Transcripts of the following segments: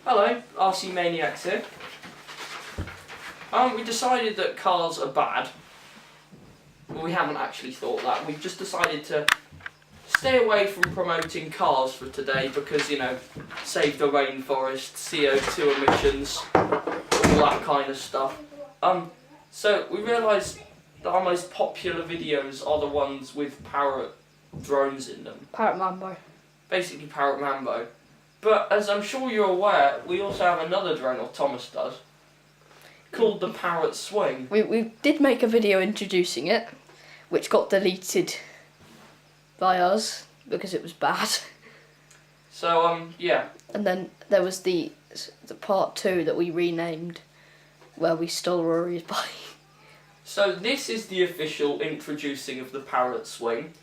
Hello, RC Maniacs here. We decided that cars are bad. Well, we haven't actually thought that. We've just decided to stay away from promoting cars for today because, you know, save the rainforest, CO2 emissions, all that kind of stuff. So we realised that our most popular videos are the ones with parrot drones in them. Parrot Mambo. Basically Parrot Mambo. But as I'm sure you're aware, we also have another drone, or Thomas does, called the Parrot Swing. We did make a video introducing it, which got deleted by us because it was bad. So, yeah. And then there was the part 2 that we renamed, where we stole Rory's bike. So this is the official introducing of the Parrot Swing,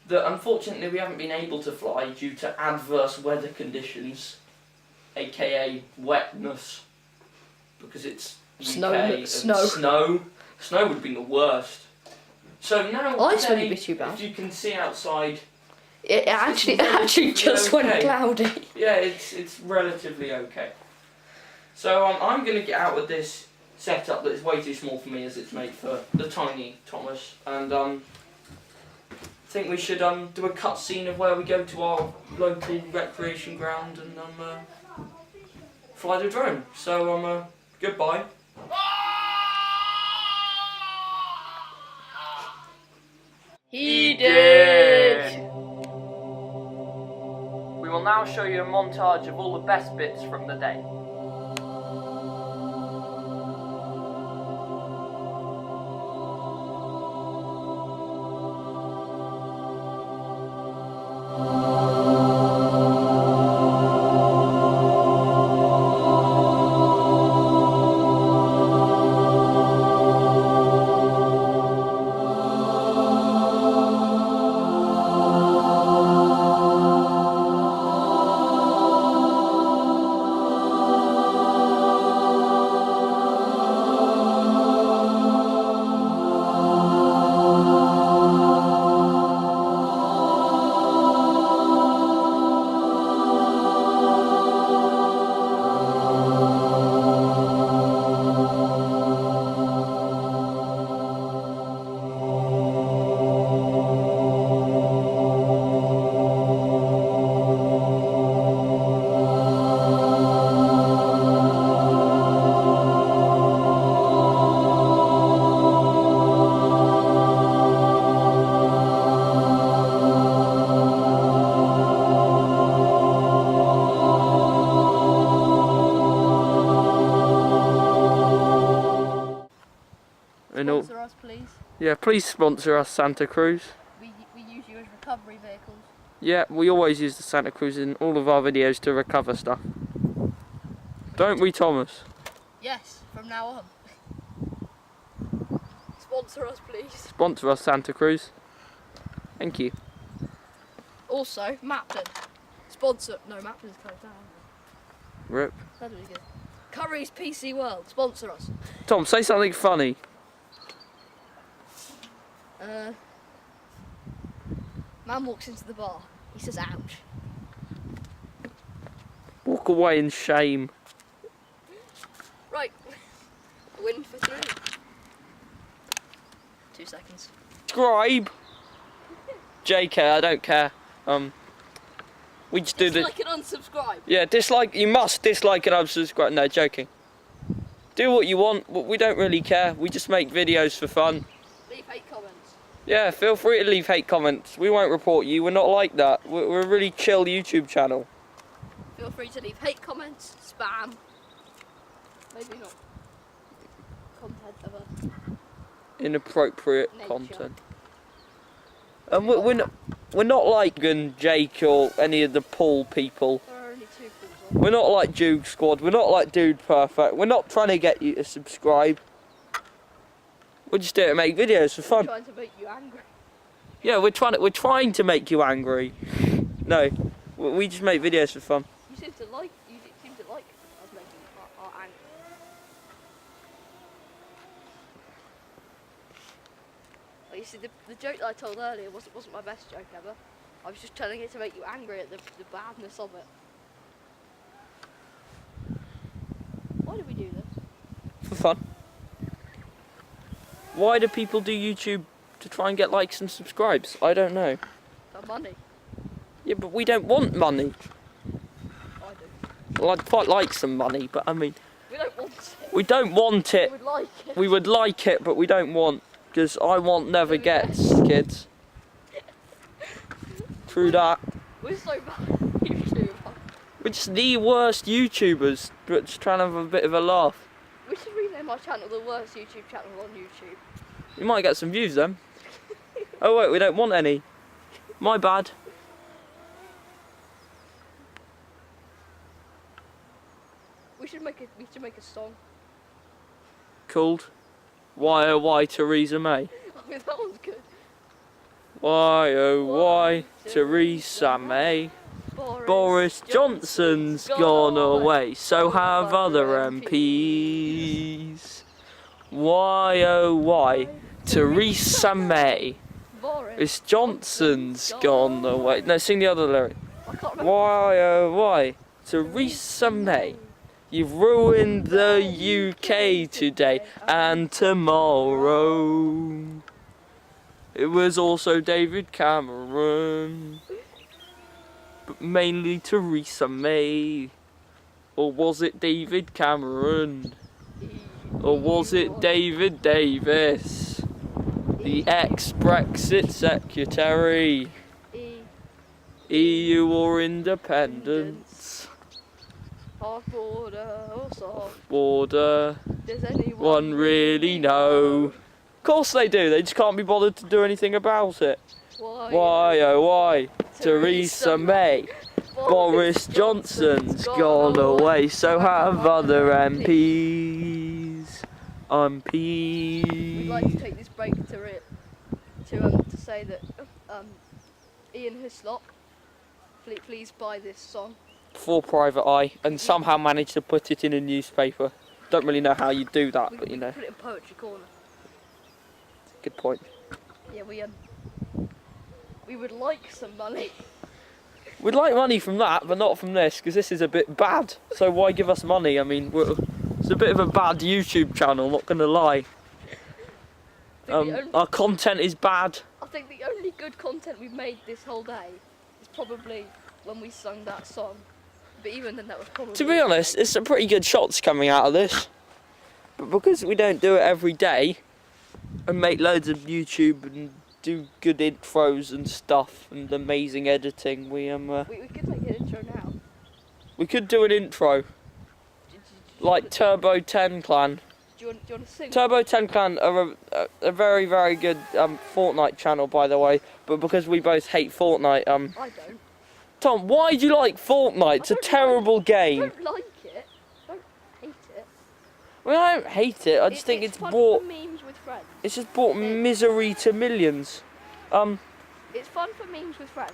that unfortunately we haven't been able to fly due to adverse weather conditions, aka wetness, because it's UK Snow. Snow would have been the worst. So now Ice today, wouldn't be too bad. if you can see outside, It actually just went cloudy. Yeah, it's relatively okay. So I'm going to get out with this setup that is way too small for me, as it's made for the tiny Thomas, and I think we should do a cutscene of where we go to our local recreation ground and fly the drone. So goodbye. He did! We will now show you a montage of all the best bits from the day. Sponsor us, please. Yeah, please sponsor us, Santa Cruz. We use you as recovery vehicles. Yeah, we always use the Santa Cruz in all of our videos to recover stuff. Don't we, Thomas? Yes, from now on. Sponsor us, please. Sponsor us, Santa Cruz. Thank you. Also, Mapton. Sponsor. No, Mapton's closed down. Rip. That'd be good. Curry's PC World. Sponsor us. Tom, say something funny. Man walks into the bar. He says, ouch. Walk away in shame. Right. Win for 3. 2 seconds. Subscribe. JK, I don't care. We just do the. Dislike and unsubscribe. Yeah, dislike. You must dislike and unsubscribe. No, joking. Do what you want. We don't really care. We just make videos for fun. Leave hate comments. Yeah, feel free to leave hate comments. We won't report you. We're not like that. We're a really chill YouTube channel. Feel free to leave hate comments, spam. Maybe not. Content of a Inappropriate nature. content. And we're not like Jake or any of the Paul people. There are only 2 pools on. We're not like Jude Squad. We're not like Dude Perfect. We're not trying to get you to subscribe. We're just doing it to make videos for fun. We're trying to make you angry. Yeah, we're trying to make you angry. No, we just make videos for fun. You seem to like us making our angry. Like you see, the joke that I told earlier wasn't my best joke ever. I was just telling it to make you angry at the badness of it. do we do this? For fun. Why do people do YouTube? To try and get likes and subscribes? I don't know. For money. Yeah, but we don't want money. I do. Well, I'd quite like some money, but I mean... We don't want it. We don't want it. We would like it. We would like it, but we don't want. Because I want never gets, kids. True that. We're so bad at YouTube. We're just the worst YouTubers, but just trying to have a bit of a laugh. We should rename our channel the worst YouTube channel on YouTube. You might get some views then. Oh wait, we don't want any. My bad. We should make a song. Called Why Oh Why Theresa May. I mean, that one's good. Why oh why Theresa May. Boris Johnson's gone away, so have other MPs. Why oh why Theresa May. Boris Johnson's gone away. No, sing the other lyric. I can't remember. Why oh why Theresa May. You've ruined the UK today and tomorrow. It was also David Cameron, but mainly Theresa May. Or was it David Cameron? Or was it David Davis, the ex-Brexit secretary? EU or independence? Hard border or soft Border. Does anyone One really know? Of course they do. They just can't be bothered to do anything about it. Why oh why Theresa May. Boris Johnson's gone away, so have other MPs. We'd like to take this break to say that Ian Hislop, please buy this song. For Private Eye, and somehow managed to put it in a newspaper. Don't really know how you do that, but you know. Put it in Poetry Corner. Good point. Yeah, we would like some money. We'd like money from that, but not from this, because this is a bit bad. So why give us money? I mean, it's a bit of a bad YouTube channel, not going to lie. Our content is bad. I think the only good content we've made this whole day is probably when we sung that song. But even then, that was probably... To be honest, it's some pretty good shots coming out of this. But because we don't do it every day, and make loads of YouTube and do good intros and stuff and amazing editing, we could make an intro now. We could do an intro. Like Turbo 10 Clan. Do you want to sing? Turbo 10 Clan are a very, very good Fortnite channel, by the way. But because we both hate Fortnite, I don't. Tom, why do you like Fortnite? It's a terrible game. I don't like it. I don't hate it. Well, I don't hate it. I just think it's brought... memes with friends. It's just brought misery to millions. It's fun for memes with friends.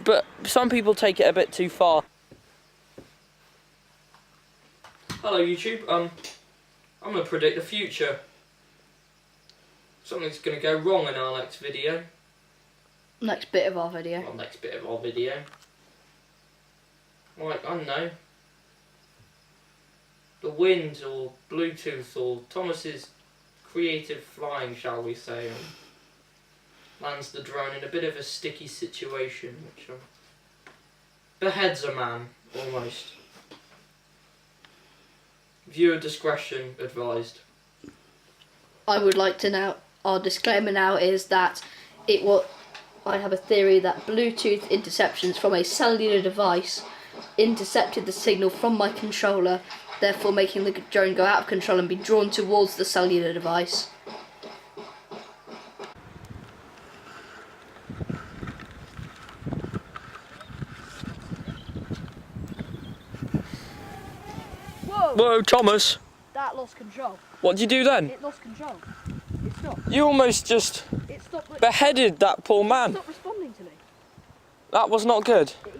But some people take it a bit too far. Hello YouTube, I'm going to predict the future. Something's going to go wrong in our next video. Next bit of our video. Well, next bit of our video. Like, I don't know. The wind or Bluetooth or Thomas's creative flying, shall we say, lands the drone in a bit of a sticky situation, which beheads a man, almost. Viewer discretion advised. I would like to know, our disclaimer now is that I have a theory that Bluetooth interceptions from a cellular device intercepted the signal from my controller, therefore making the drone go out of control and be drawn towards the cellular device. Whoa, Thomas! That lost control. What did you do then? It lost control. It stopped. You almost just It stopped. beheaded that poor man. Stop responding to me. That was not good. It